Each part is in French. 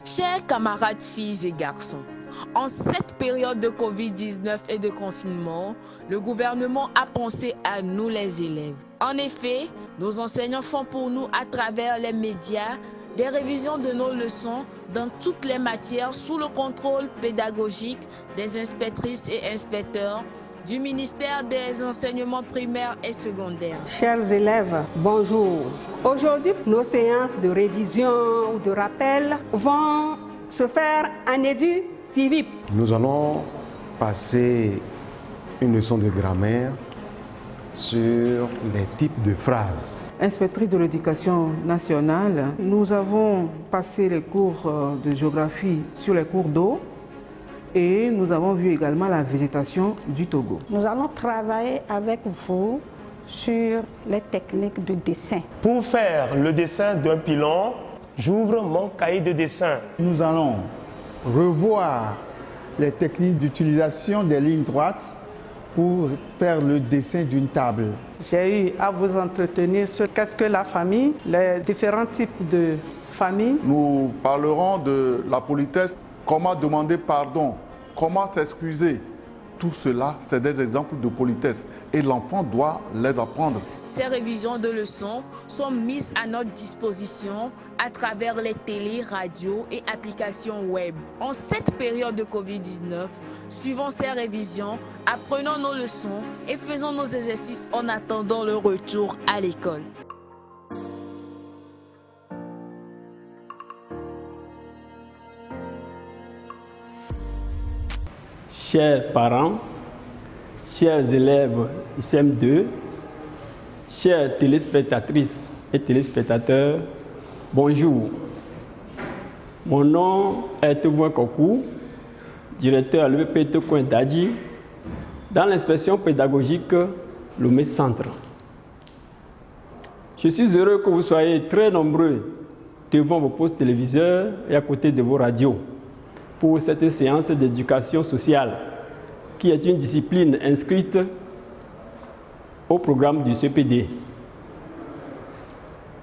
Chers camarades filles et garçons, en cette période de Covid-19 et de confinement, le gouvernement a pensé à nous les élèves. En effet, nos enseignants font pour nous à travers les médias des révisions de nos leçons dans toutes les matières sous le contrôle pédagogique des inspectrices et inspecteurs du ministère des enseignements primaires et secondaires. Chers élèves, bonjour. Aujourd'hui, nos séances de révision ou de rappel vont se faire en édu civique. Nous allons passer une leçon de grammaire sur les types de phrases. Inspectrice de l'éducation nationale, nous avons passé les cours de géographie sur les cours d'eau et nous avons vu également la végétation du Togo. Nous allons travailler avec vous sur les techniques de dessin. Pour faire le dessin d'un pilon, j'ouvre mon cahier de dessin. Nous allons revoir les techniques d'utilisation des lignes droites pour faire le dessin d'une table. J'ai eu à vous entretenir sur qu'est-ce que la famille, les différents types de familles. Nous parlerons de la politesse, comment demander pardon, comment s'excuser. Tout cela, c'est des exemples de politesse et l'enfant doit les apprendre. Ces révisions de leçons sont mises à notre disposition à travers les télés, radios et applications web. En cette période de Covid-19, suivons ces révisions, apprenons nos leçons et faisons nos exercices en attendant le retour à l'école. Chers parents, chers élèves du CM2, chères téléspectatrices et téléspectateurs, bonjour. Mon nom est Tevouin Kokou, directeur à l'EPP Tokoin Dadji, dans l'inspection pédagogique Lomé Centre. Je suis heureux que vous soyez très nombreux devant vos postes téléviseurs et à côté de vos radios pour cette séance d'éducation sociale qui est une discipline inscrite au programme du CPD.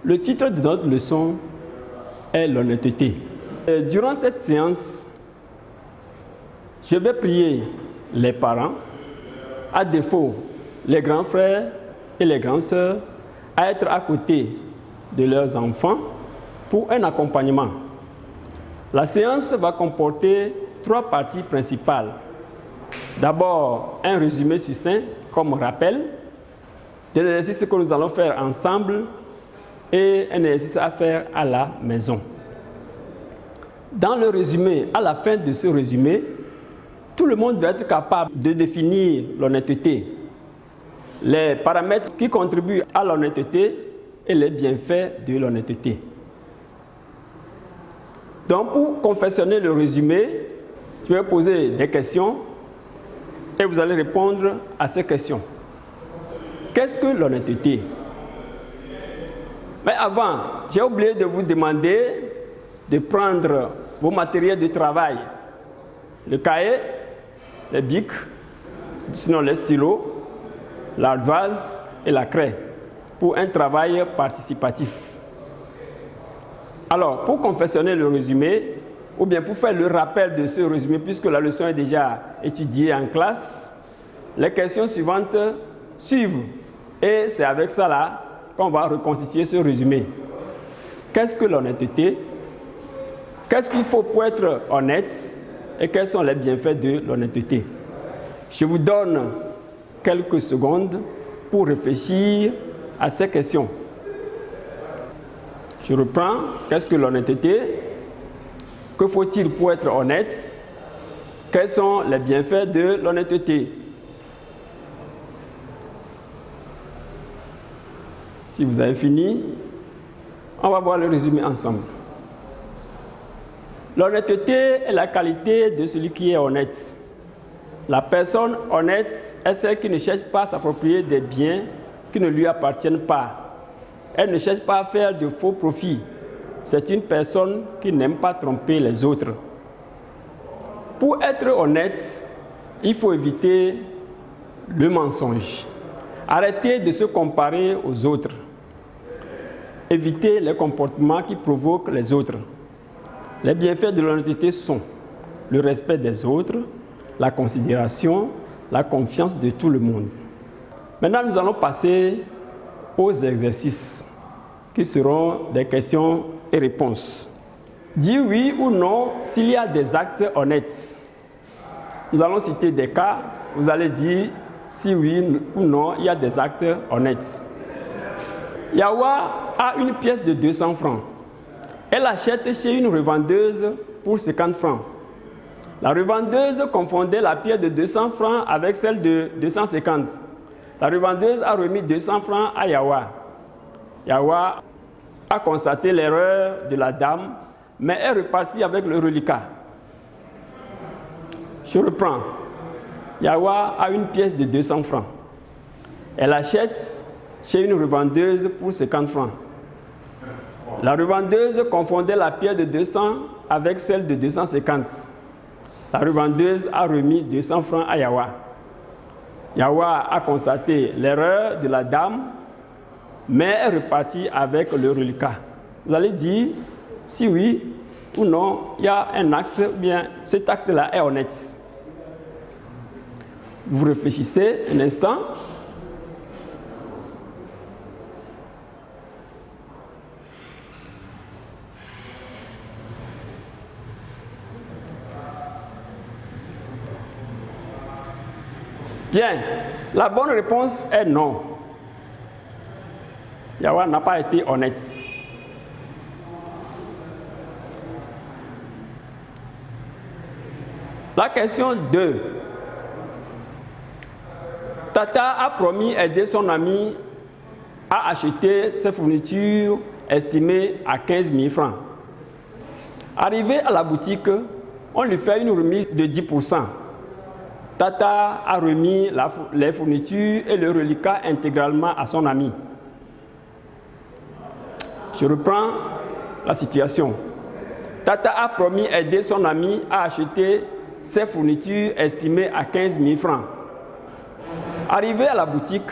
Le titre de notre leçon est l'honnêteté. Durant cette séance, je vais prier les parents, à défaut les grands frères et les grandes sœurs, à être à côté de leurs enfants pour un accompagnement. La séance va comporter 3 parties principales. D'abord, un résumé succinct comme rappel, des exercices que nous allons faire ensemble et un exercice à faire à la maison. Dans le résumé, à la fin de ce résumé, tout le monde doit être capable de définir l'honnêteté, les paramètres qui contribuent à l'honnêteté et les bienfaits de l'honnêteté. Donc, pour confectionner le résumé, je vais poser des questions et vous allez répondre à ces questions. Qu'est-ce que l'honnêteté? Mais avant, j'ai oublié de vous demander de prendre vos matériels de travail, le cahier, les bics, sinon les stylos, l'ardoise et la craie, pour un travail participatif. Alors, pour confectionner le résumé, ou bien pour faire le rappel de ce résumé, puisque la leçon est déjà étudiée en classe, les questions suivantes suivent. Et c'est avec ça là qu'on va reconstituer ce résumé. Qu'est-ce que l'honnêteté? Qu'est-ce qu'il faut pour être honnête? Et quels sont les bienfaits de l'honnêteté? Je vous donne quelques secondes pour réfléchir à ces questions. Je reprends. Qu'est-ce que l'honnêteté? Que faut-il pour être honnête? Quels sont les bienfaits de l'honnêteté? Si vous avez fini, on va voir le résumé ensemble. L'honnêteté est la qualité de celui qui est honnête. La personne honnête est celle qui ne cherche pas à s'approprier des biens qui ne lui appartiennent pas. Elle ne cherche pas à faire de faux profits. C'est une personne qui n'aime pas tromper les autres. Pour être honnête, il faut éviter le mensonge. Arrêtez de se comparer aux autres. Évitez les comportements qui provoquent les autres. Les bienfaits de l'honnêteté sont le respect des autres, la considération, la confiance de tout le monde. Maintenant, nous allons passer aux exercices qui seront des questions et réponses. Dis oui ou non s'il y a des actes honnêtes. Nous allons citer des cas. Vous allez dire si oui ou non il y a des actes honnêtes. Yawa a une pièce de 200 francs. Elle achète chez une revendeuse pour 50 francs. La revendeuse confondait la pièce de 200 francs avec celle de 250. La revendeuse a remis 200 francs à Yawa. Yawa a constaté l'erreur de la dame, mais est reparti avec le reliquat. Je reprends. Yawa a une pièce de 200 francs. Elle achète chez une revendeuse pour 50 francs. La revendeuse confondait la pièce de 200 avec celle de 250. La revendeuse a remis 200 francs à Yawa. Yawa a constaté l'erreur de la dame, mais est reparti avec le reliquat. Vous allez dire si oui ou non il y a un acte, bien cet acte-là est honnête. Vous réfléchissez un instant. Bien, la bonne réponse est non. Yawa n'a pas été honnête. La question 2. Tata a promis aider son ami à acheter ses fournitures estimées à 15 000 francs. Arrivé à la boutique, on lui fait une remise de 10%. Tata a remis les fournitures et le reliquat intégralement à son ami. Je reprends la situation. Tata a promis aider son ami à acheter ses fournitures estimées à 15 000 francs. Arrivé à la boutique,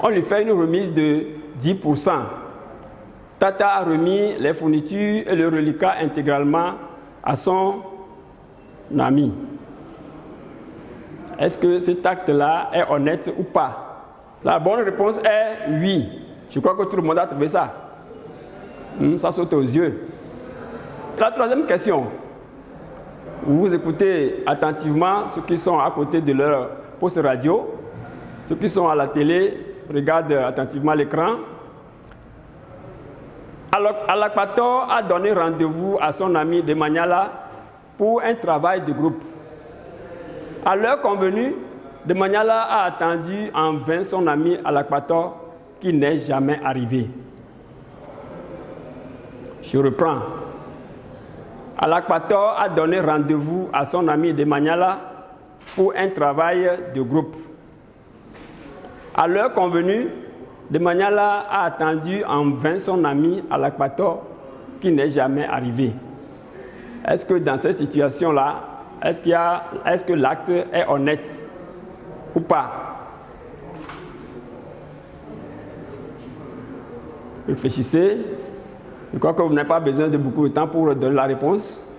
on lui fait une remise de 10%. Tata a remis les fournitures et le reliquat intégralement à son ami. Est-ce que cet acte-là est honnête ou pas? La bonne réponse est oui. Je crois que tout le monde a trouvé ça. Ça saute aux yeux. La troisième question. Vous écoutez attentivement ceux qui sont à côté de leur poste radio. Ceux qui sont à la télé regardent attentivement l'écran. Alakpator a donné rendez-vous à son ami de Maniala pour un travail de groupe. À l'heure convenue, de Maniala a attendu en vain son ami Alakpator qui n'est jamais arrivé. Je reprends. Alakpator a donné rendez-vous à son ami de Maniala pour un travail de groupe. À l'heure convenue, de Maniala a attendu en vain son ami Alakpator qui n'est jamais arrivé. Est-ce que dans cette situation-là, est-ce que l'acte est honnête ou pas? Réfléchissez. Je crois que vous n'avez pas besoin de beaucoup de temps pour donner la réponse.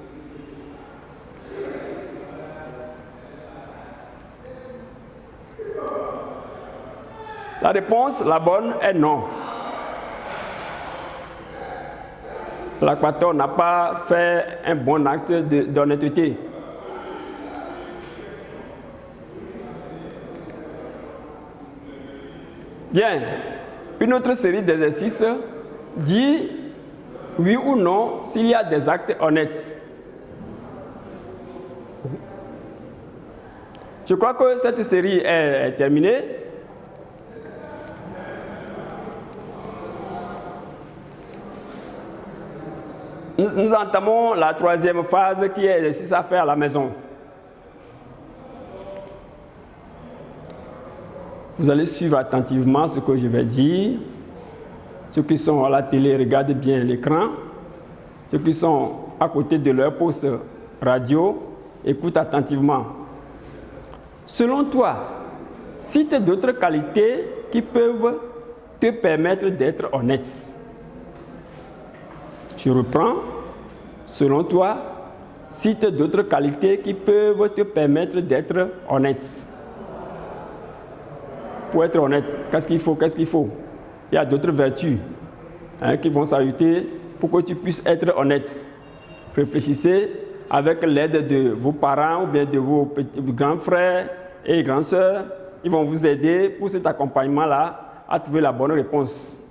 La réponse, la bonne, est non. Alakpator n'a pas fait un bon acte d'honnêteté. Bien, une autre série d'exercices dit oui ou non s'il y a des actes honnêtes. Je crois que cette série est terminée. Nous entamons la troisième phase qui est l'exercice à faire à la maison. Vous allez suivre attentivement ce que je vais dire. Ceux qui sont à la télé, regardez bien l'écran. Ceux qui sont à côté de leur poste radio, écoutent attentivement. Selon toi, cite d'autres qualités qui peuvent te permettre d'être honnête. Je reprends. selon toi, cite d'autres qualités qui peuvent te permettre d'être honnête. Pour être honnête, qu'est-ce qu'il faut? Il y a d'autres vertus qui vont s'ajouter pour que tu puisses être honnête. Réfléchissez avec l'aide de vos parents ou bien de vos grands frères et grandes sœurs. Ils vont vous aider pour cet accompagnement-là à trouver la bonne réponse.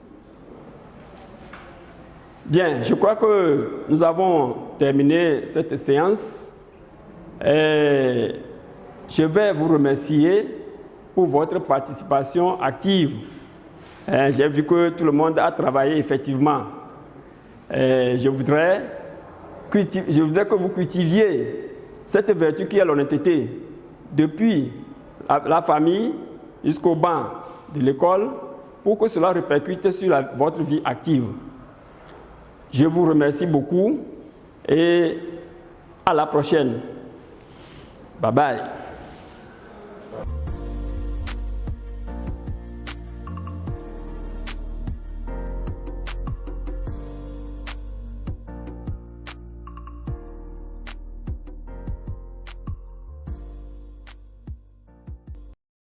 Bien, je crois que nous avons terminé cette séance. Et je vais vous remercier pour votre participation active. J'ai vu que tout le monde a travaillé effectivement. Je voudrais que vous cultiviez cette vertu qui est l'honnêteté, depuis la famille jusqu'au banc de l'école, pour que cela répercute sur votre vie active. Je vous remercie beaucoup et à la prochaine. Bye bye.